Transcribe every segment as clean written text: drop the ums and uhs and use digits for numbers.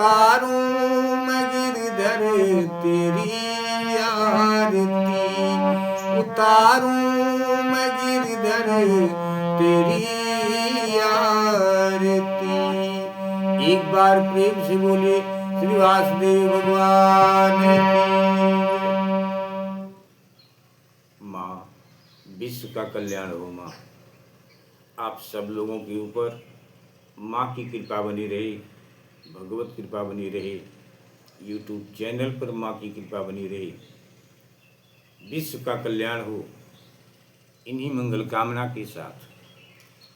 उतारूं मैं गिरधर तेरी आरती, उतारूं मैं गिरधर तेरी आरती। एक बार प्रेम से बोले श्री वासुदेव भगवान की। माँ, विश्व का कल्याण हो। माँ, आप सब लोगों के ऊपर माँ की कृपा बनी रहे, भगवत कृपा बनी रहे, यूट्यूब चैनल पर माँ की कृपा बनी रहे, विश्व का कल्याण हो। इन्हीं मंगल कामना के साथ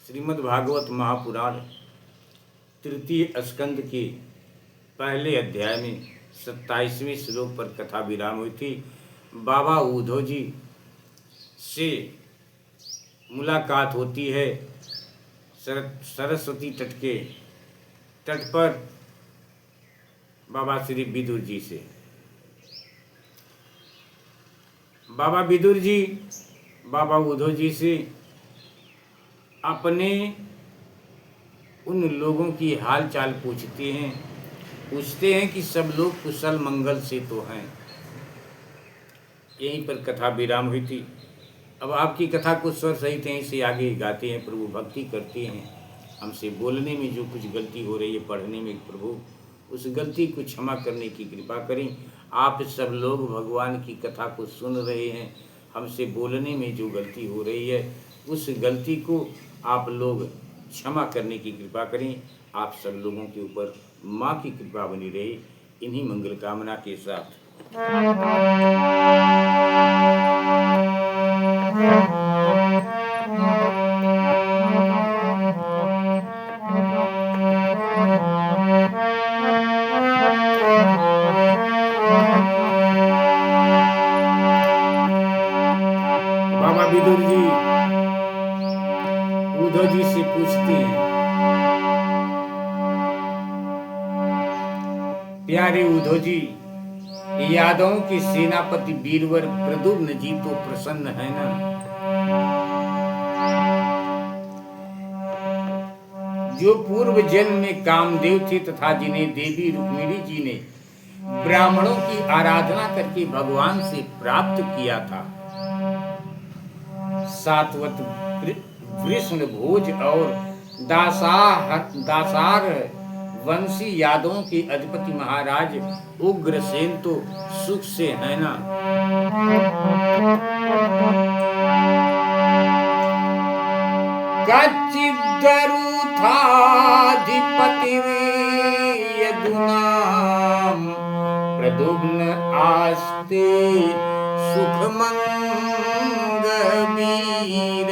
श्रीमद् भागवत महापुराण तृतीय स्कंद के पहले अध्याय में 27वें श्लोक पर कथा विराम हुई थी। बाबा उद्धव जी से मुलाकात होती है सरस्वती तट पर बाबा श्री विदुर जी से। बाबा विदुर जी बाबा उद्धव जी से अपने उन लोगों की हाल चाल पूछते हैं कि सब लोग कुशल मंगल से तो हैं। यहीं पर कथा विराम हुई थी। अब आपकी कथा को स्वर सहित यहीं से आगे गाते हैं। प्रभु भक्ति करते हैं। हमसे बोलने में जो कुछ गलती हो रही है, पढ़ने में, प्रभु उस गलती को क्षमा करने की कृपा करें। आप सब लोग भगवान की कथा को सुन रहे हैं, हमसे बोलने में जो गलती हो रही है उस गलती को आप लोग क्षमा करने की कृपा करें। आप सब लोगों के ऊपर माँ की कृपा बनी रहे, इन्हीं मंगल कामना के साथ। बाबा विदुर जी उद्धव जी से पूछते हैं, प्यारे उद्धव जी, यादवों के सेनापति वीरवर प्रद्युम्न जी तो प्रसन्न है ना? जो पूर्व जन्म में कामदेव थे तथा जिन्हें देवी रुक्मिणी जी ने ब्राह्मणों की आराधना करके भगवान से प्राप्त किया था। सात्वत वृषण भोज और दासार वंशी यादवों के अधिपति महाराज उग्रसेन तो सुख से है ना? कच्चिदरुथाधिपति यदुनाम प्रद्युम्न आस्ते सुखमंग वीर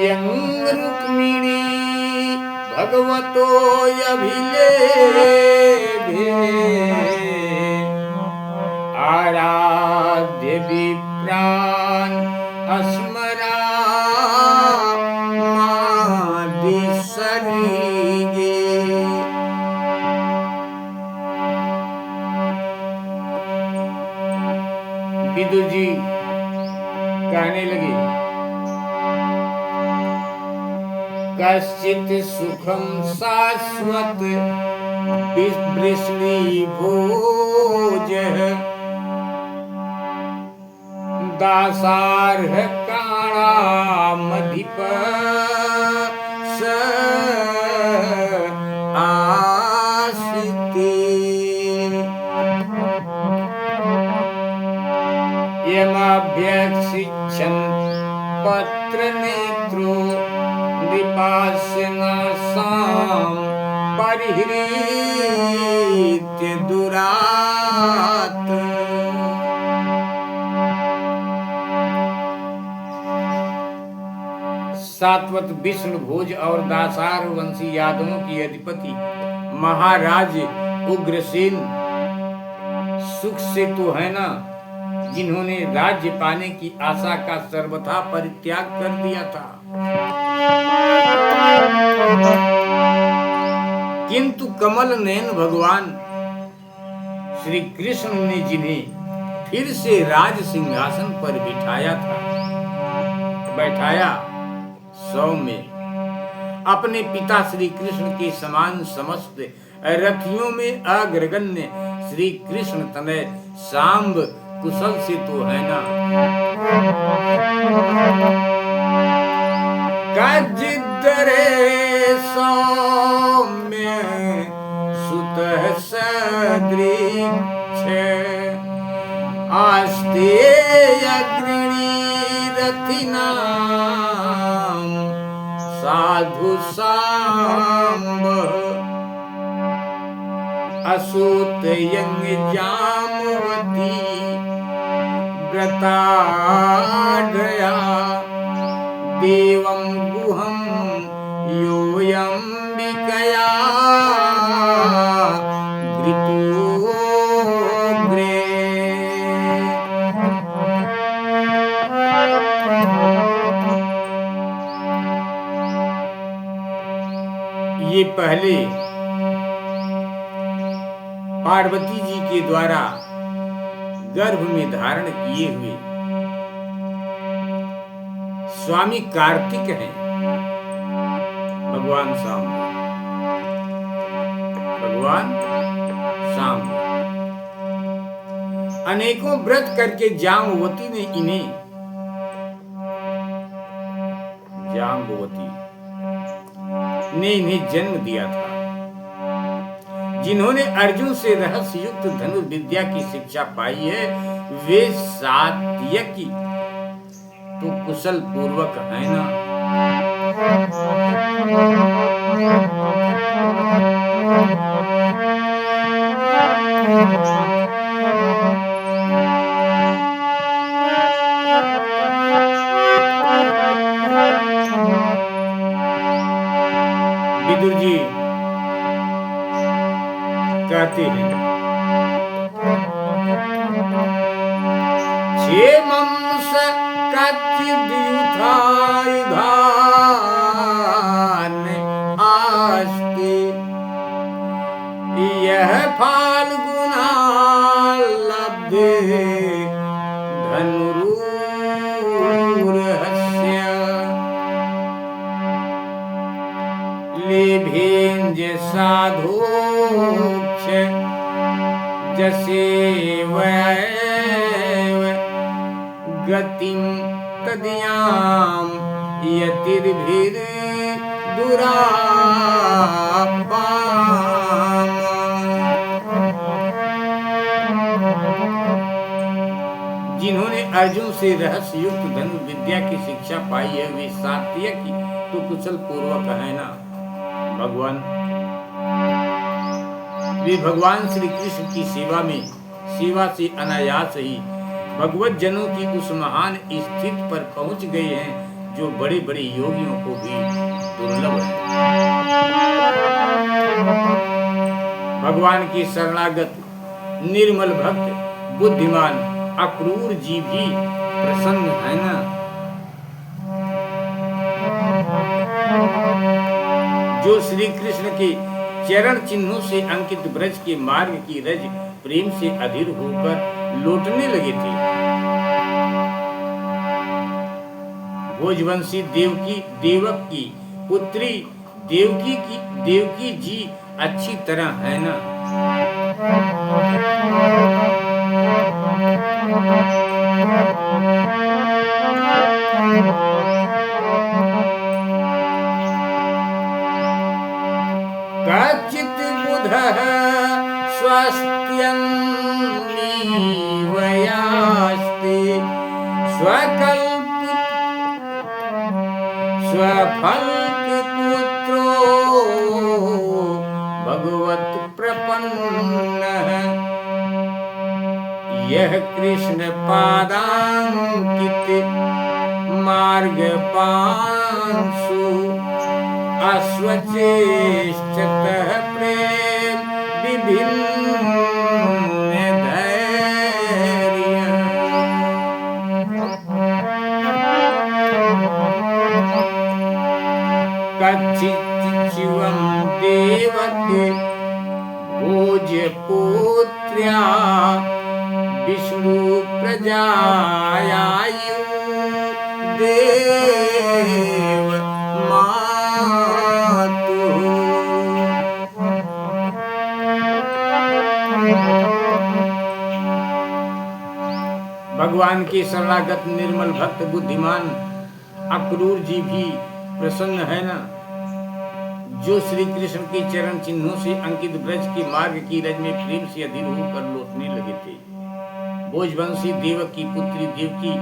यंग रुक्मिणी भगवतो अभिलेभे आराध्य विप्रान अस्मरा मादिसरिगे। विदुर जी कहने लगे, कश्चित सुखम शाश्वत वृष्णि भोज दासार्ह काणामधिप आसिते यमाभ्यक्षिच्छन् पत्र नेत्रो नृपास्यनासां परिहृत्य दुरात्। सात्वत विष्णु भोज और दासार वंशी यादवों की अधिपति महाराज उग्रसेन सुख से तो है ना, जिन्होंने राज्य पाने की आशा का सर्वथा परित्याग कर दिया था। किंतु कमल नयन भगवान श्री कृष्ण ने जिन्हें फिर से राज सिंहासन पर बैठाया सौम्य अपने पिता श्री कृष्ण के समान समस्त रथियों में अग्रगण्य श्री कृष्ण तनय सांब कुशल से तो है ना। कजिदरे सौम्य सुत सदृक्ष आस्ते अग्रणी रथिनाम साधु सांब असूत यंग जामवती व्रताढया देवं गुहं योऽयंबिकया घृतोऽग्रे। ये पहले पार्वती जी के द्वारा गर्भ में धारण किए हुए स्वामी कार्तिक हैं भगवान सांब। भगवान सांब अनेकों व्रत करके जाम्बवती ने इन्हें जन्म दिया था। जिन्होंने अर्जुन से रहस्य युक्त धनुर्विद्या की शिक्षा पाई है वे सात्यकी तो कुशल पूर्वक है ना। विदुर जी कहते हैं क्षेमं स कच्चिद्युधायुधान आस्ते यह फाल्गुना लब्धे धनुरूर्हस्य लेभेञ्ज साधोक्ष जसेव गतिं तदीयां यतिर्भिर्दुरापाम्। जिन्होंने अर्जुन से रहस्य युक्त धनुर्विद्या की शिक्षा पाई है वे सात्यकी तो कुशल पूर्वक है ना। वे भगवान श्री कृष्ण की सेवा से अनायास ही भगवत जनों की उस महान स्थिति पर पहुंच गए हैं जो बड़े बड़े योगियों को भी दुर्लभ है। भगवान की शरणागत निर्मल भक्त बुद्धिमान अक्रूर जी भी प्रसन्न है ना। जो श्री कृष्ण के चरण चिन्हों से अंकित ब्रज के मार्ग की रज प्रेम से अधीर होकर लौटने लगे थे। भोजवंशी देवक की पुत्री देवकी जी अच्छी तरह है ना। कचित् बुधः स्वस्त्यन्नीवयास्ते स्वफलपुत्रो भगवत् प्रपन्नः यह कृष्ण पादांकित मार्गपांसु अश्वचेष्टतः प्रेम विभिन्न धैर्य। कच्चिच्चिवं देवके भोजपुत्र्या विष्णु प्रजायायु देव मा भगवान के शरणागत निर्मल भक्त बुद्धिमान अक्रूर जी भी प्रसन्न है ना, जो श्री कृष्ण के चरण चिन्हों से अंकित ब्रज के मार्ग की रज में प्रेम से अधीर होकर लौटने लगे थे। भोजवंशी देवक की पुत्री देवकी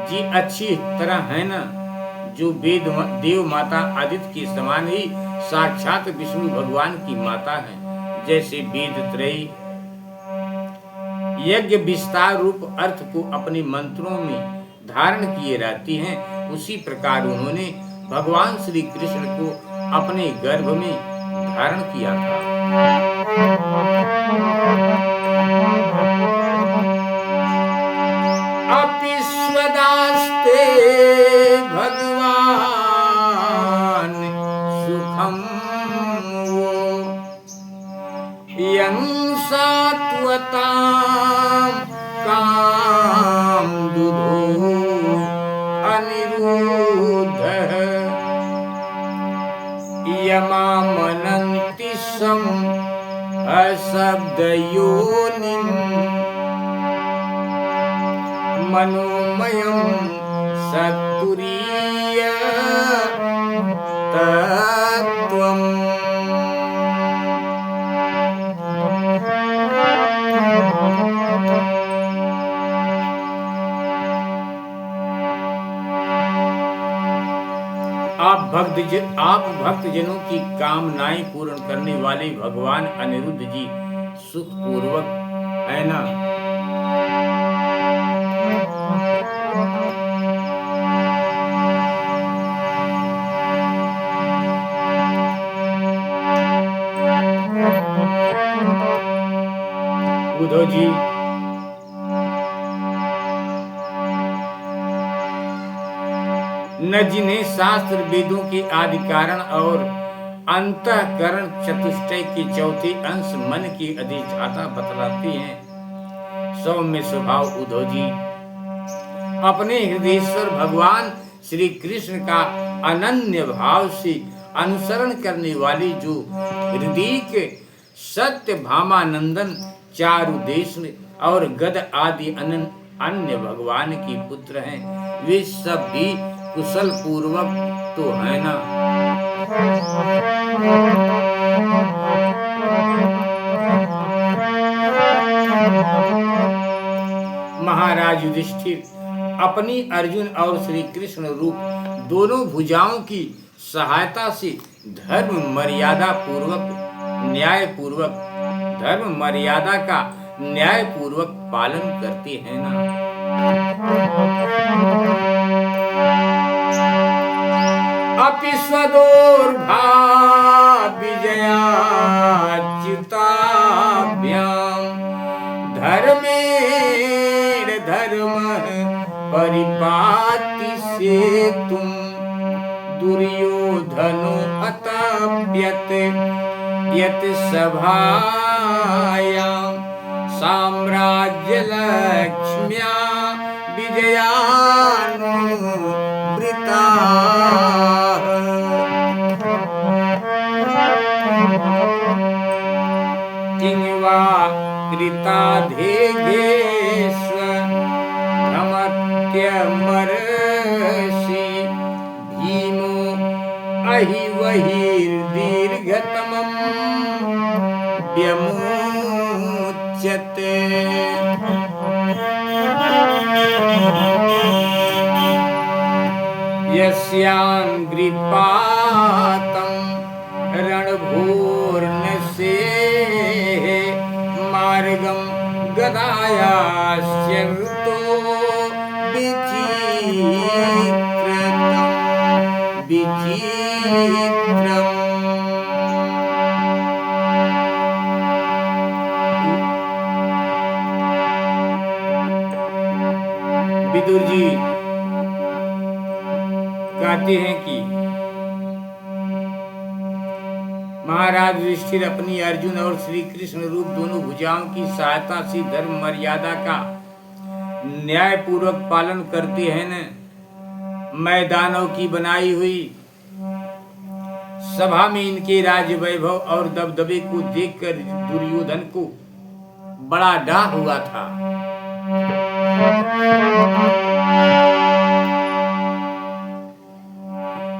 जी अच्छी तरह है ना, जो वेद देव माता आदित्य के समान ही साक्षात विष्णु भगवान की माता है। जैसे वेद त्रयी यज्ञ विस्तार रूप अर्थ को अपने मंत्रों में धारण किए रहती हैं, उसी प्रकार उन्होंने भगवान श्री कृष्ण को अपने गर्भ में धारण किया था। अपिस्वदास्ते भगवान सुखम वो यं सात्वतां काम दुधो अनिरुद्धः यमामनन्ति सम अशब्दयोनिं मनोमयं सत्तुरीय तत्त्वम्। आप भक्तजनों की कामनाएं पूर्ण करने वाले भगवान अनिरुद्ध जी सुख पूर्वक है ना। उद्धव जी न जिन्हें शास्त्र वेदों के आदि कारण और अंतःकरण चतुष्टय के चौथे अंश मन के अधिष्ठाता बतलाते हैं, सौम्य स्वभाव उद्धव जी अपने हृदयेश्वर भगवान श्री कृष्ण का अनन्य भाव से अनुसरण करने वाले जो हृदय के सत्य भामानंदन चारुदेशन और गद आदि अन्य भगवान के पुत्र हैं, वे सब भी कुशल पूर्वक तो है ना। महाराज युधिष्ठिर अपनी अर्जुन और श्री कृष्ण रूप दोनों भुजाओं की सहायता से धर्म मर्यादा का न्याय पूर्वक पालन करते हैं ना। अपि स्वदोर्भा विजयाच्युताभ्यां धर्मेण धर्मः परिपाति सेतुं दुर्योधनो अतप्यत यत् सभायां साम्राज्य लक्ष्म्या विजयानुवृता किंवा कृता धेगेश्व भ्रमत्यमर्षि भीमो अहि वहिर्दीर्घतमं व्यमुच्यते। यस्याङ्घ्रिपातं रणभूर्णसेः मार्गं गदायाश्च वृतो विचित्रम्। विदुर जी कहते हैं कि महाराज युधिष्ठिर अपनी अर्जुन और श्री कृष्ण रूप दोनों भुजाओं की सहायता से धर्म मर्यादा का न्याय पूर्वक पालन करते हैं न। मैदानों की बनाई हुई सभा में इनके राज वैभव और दबदबे को देखकर दुर्योधन को बड़ा डाह हुआ था।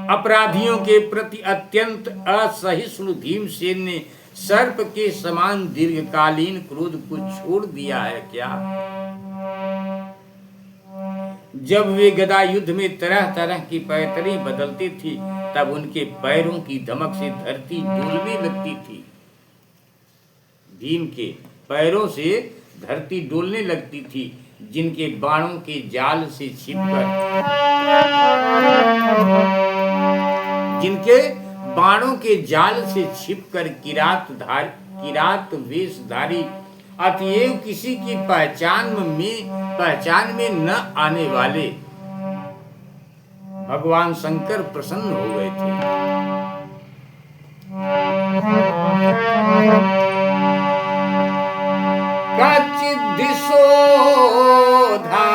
अपराधियों के प्रति अत्यंत असहिष्णु भीमसेन ने सर्प के समान दीर्घकालीन क्रोध को छोड़ दिया है क्या? जब वे गदा युद्ध में तरह तरह की पैतरी बदलती थी, तब उनके पैरों की धमक से धरती डोलने लगती थी। भीम के पैरों से धरती डोलने लगती थी, जिनके बाणों के जाल से छिपकर किरात वेशधारी अतएव किसी की पहचान में न आने वाले भगवान शंकर प्रसन्न हो गए थे। कचिदिशोधा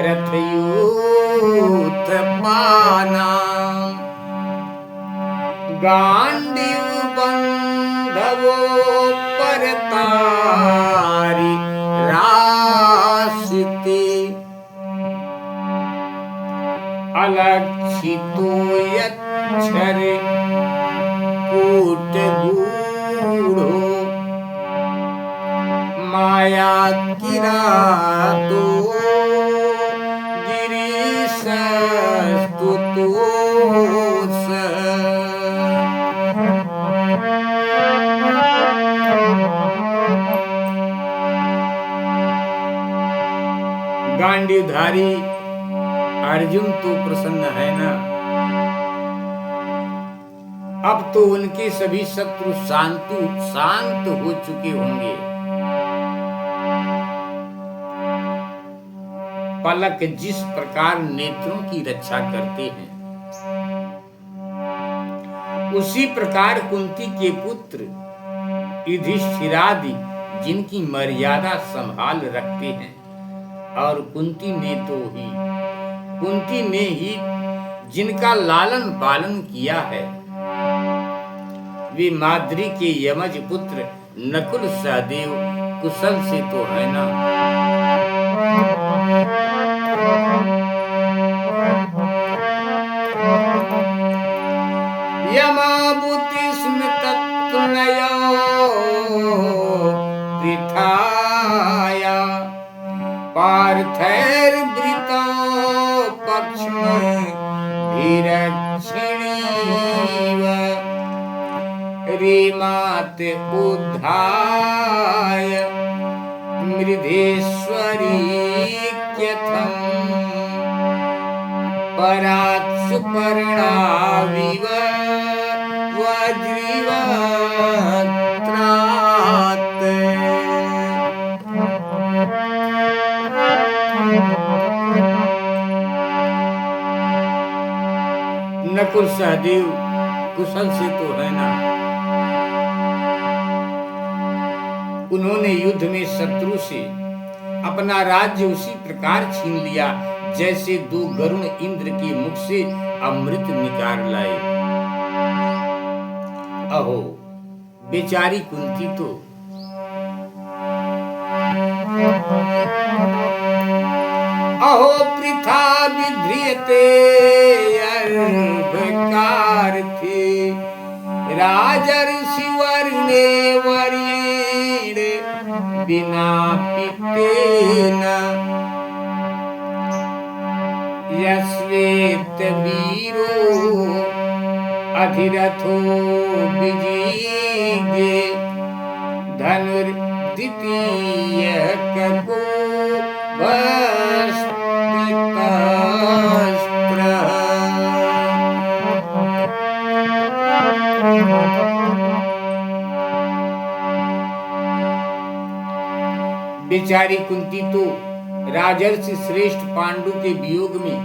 रथयूथ पाना गांडीव बंधवो परतारी रासिते अलक्षितो यच्छर कूट गूढ़ो माया किरातो गिरीश स्तुतोस गांडीवधारी अर्जुन तो प्रसन्न है ना? अब तो उनके सभी शत्रु शांत हो चुके होंगे। पलक जिस प्रकार नेत्रों की रक्षा करते हैं, उसी प्रकार कुंती के पुत्र युधिष्ठिरादि जिनकी मर्यादा संभाल रखते हैं, और कुंती ने ही जिनका लालन पालन किया है, वे माद्री के यमज पुत्र नकुल सहदेव कुशल से तो है ना? यमाबुति स्मृतत्नयो पृथाया पार्थैर्वृतो पक्ष्मभिरक्षिणीव रीमात उद्धाय मृधेश्वरीक्यथम् परात् सुपर्णाविव वज्रिवक्त्रात्। नकुल सहदेव कुशल से तो है ना? उन्होंने युद्ध में शत्रु से अपना राज्य उसी प्रकार छीन लिया जैसे दो गरुण इंद्र के मुख से अमृत निकाल लाए। अहो बेचारी कुंती तो अहो पृथा विध्रियते अर्भकार थे राजर्षि वर्णे वर्येण बिना पितेन यस्वेत वीरो अधिरथो विजीगे धनुर्द्वितीय कको वस्त्र। बेचारी कुंती तो राजर्षि श्रेष्ठ पांडु के वियोग में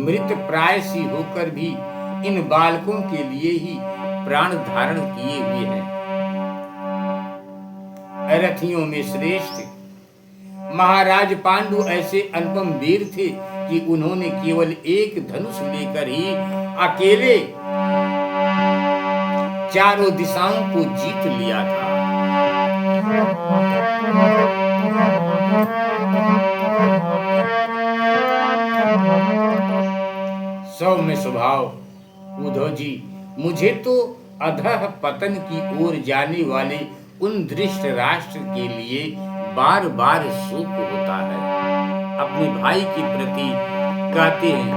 मृत प्राय सी होकर भी इन बालकों के लिए ही प्राण धारण किए हुए हैं। रथियों में श्रेष्ठ महाराज पांडु ऐसे अनुपम वीर थे कि उन्होंने केवल एक धनुष लेकर ही अकेले चारों दिशाओं को जीत लिया था। सौम्य स्वभाव उद्धव जी, मुझे तो अधः पतन की ओर जाने वाले उन धृष्ट राष्ट्र के लिए बार बार शोक होता है। अपने भाई के प्रति कहते हैं,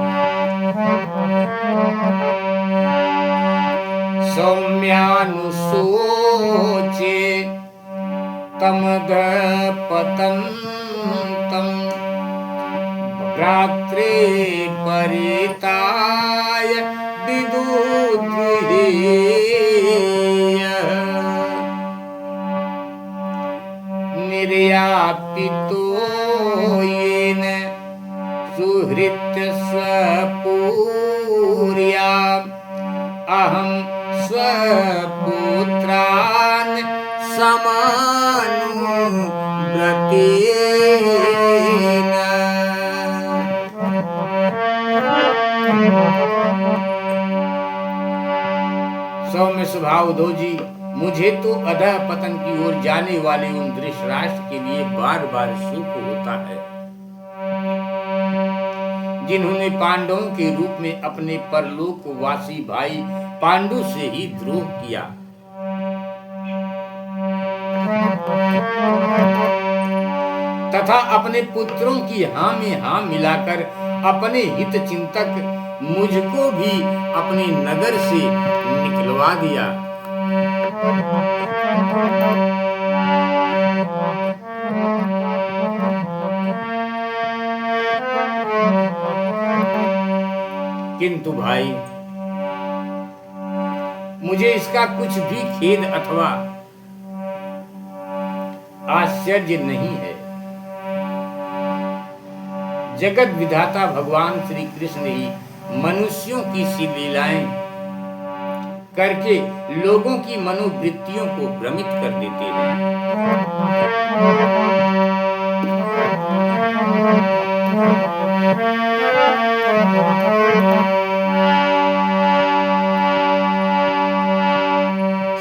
सौम्यानुशोचे तमद पतंतम भ्रात्रे परिताय विदुद्विहेयः निर्यापितो येन सुहृत्य स्वपूर्याम् अहं स्वपुत्रान् समानुव्रतेन। सौम्य स्वभाव उद्धव जी, मुझे तो अधः पतन की ओर जाने वाले उन धृतराष्ट्र के लिए बार बार शोक होता है, जिन्होंने पांडवों के रूप में अपने परलोकवासी भाई पांडु से ही द्रोह किया। तथा अपने पुत्रों की हाँ में हाँ मिलाकर अपने हित चिंतक मुझको भी अपने नगर से निकलवा दिया। किंतु भाई, मुझे इसका कुछ भी खेद अथवा आश्चर्य नहीं है। जगत विधाता भगवान श्री कृष्ण ही मनुष्यों की सी लीलाएं करके लोगों की मनोवृत्तियों को भ्रमित कर देते हैं।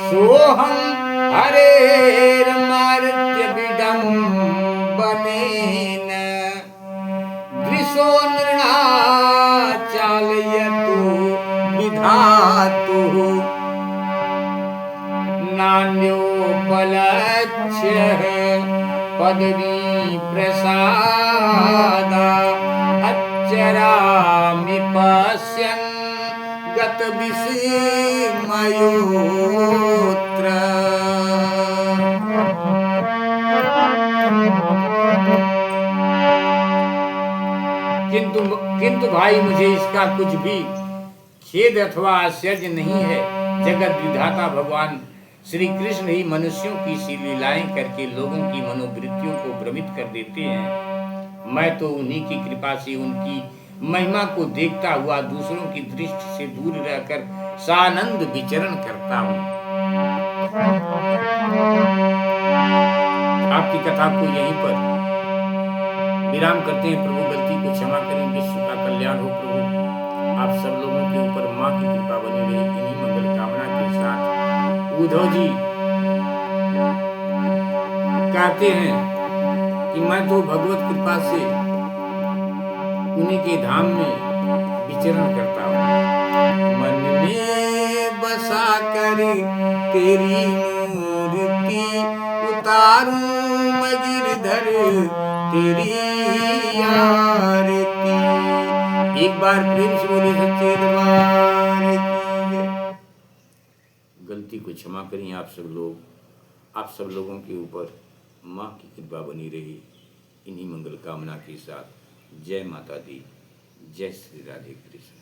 सोहम हरेर्मर्त्य विडम्बनेन दृशो नृणाचालयतु विधातुः नान्योपलक्ष्यः पदवी प्रसादा अच्छरामि पश्यन् गतविस्मयोऽत्र। किंतु भाई, मुझे इसका कुछ भी खेद अथवा आश्चर्य नहीं है। जगत विधाता भगवान श्री कृष्ण ही मनुष्यों की सी लीलाएं करके लोगों की मनोवृत्तियों को भ्रमित कर देते हैं। मैं तो उन्हीं की कृपा से उनकी महिमा को देखता हुआ दूसरों की दृष्टि से दूर रहकर सानंद विचरण करता हूँ। आपकी कथा को यहीं पर विराम करते हैं। प्रभु गलती को क्षमा करें, विश्व का कल्याण हो। प्रभु आप सब लोगों के ऊपर माँ की कृपा बनी रहे, इन्हीं मंगल कामना के साथ उद्धव जी कहते हैं कि मैं तो भगवत कृपा से उन्हीं के धाम में विचरण करता हूँ। मन में बसा कर तेरी मूर्ति उतारूं मैं गिरधर तेरी आरती। एक बार प्रेम से बोले सच्चे दरबार की। गलती को क्षमा करें आप सब लोग। आप सब लोगों के ऊपर माँ की कृपा बनी रही, इन्हीं मंगल कामना के साथ। जय माता दी, जय श्री राधे कृष्ण।